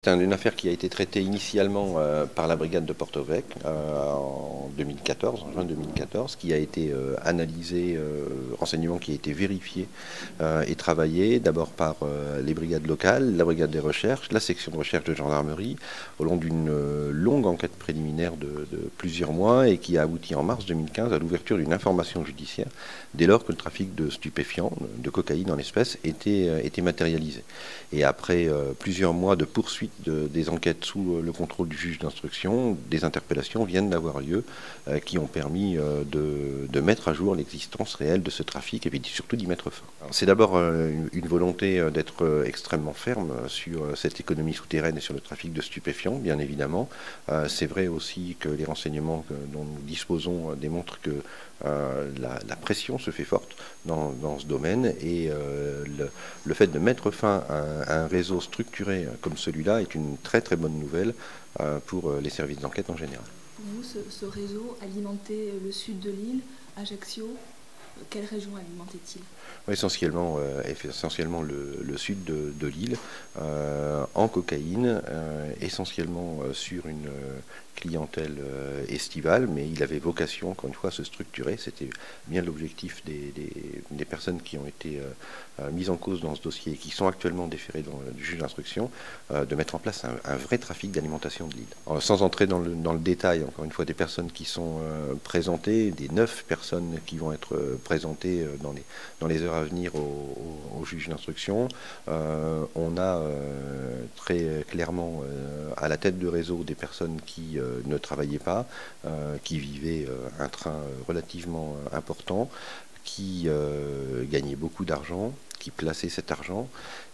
C'est une affaire qui a été traitée initialement par la brigade de Porto-Vecchio en 2014, en juin 2014, qui a été analysé, renseignement qui a été vérifié et travaillé d'abord par les brigades locales, la brigade des recherches, la section de recherche de gendarmerie, au long d'une longue enquête préliminaire de plusieurs mois et qui a abouti en mars 2015 à l'ouverture d'une information judiciaire dès lors que le trafic de stupéfiants, de cocaïne en l'espèce, était matérialisé. Et après plusieurs mois de poursuite des enquêtes sous le contrôle du juge d'instruction, des interpellations viennent d'avoir lieu qui ont permis de mettre à jour l'existence réelle de ce trafic et puis surtout d'y mettre fin. C'est d'abord une volonté d'être extrêmement ferme sur cette économie souterraine et sur le trafic de stupéfiants, bien évidemment. C'est vrai aussi que les renseignements dont nous disposons démontrent que la pression se fait forte dans ce domaine et le fait de mettre fin à un réseau structuré comme celui-là est une très très bonne nouvelle pour les services d'enquête en général. Pour vous, ce réseau alimentait le sud de l'île, Ajaccio. Quelle région alimentait-il? Essentiellement le sud de l'île, en cocaïne, essentiellement sur une clientèle estivale, mais il avait vocation, encore une fois, à se structurer. C'était bien l'objectif des personnes qui ont été mises en cause dans ce dossier et qui sont actuellement déférées du juge d'instruction, de mettre en place un vrai trafic d'alimentation de l'île. Sans entrer dans le détail, encore une fois, des personnes qui sont présentées, des 9 personnes qui vont être présentées dans les heures à venir au juge d'instruction. On a très clairement à la tête du réseau des personnes qui ne travaillaient pas, qui vivaient un train relativement important, qui gagnaient beaucoup d'argent, qui plaçaient cet argent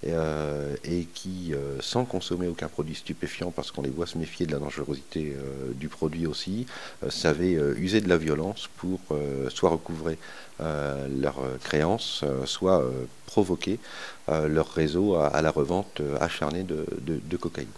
et qui, sans consommer aucun produit stupéfiant, parce qu'on les voit se méfier de la dangerosité du produit aussi, savaient user de la violence pour soit recouvrer leurs créances, soit provoquer leur réseau à la revente acharnée de cocaïne.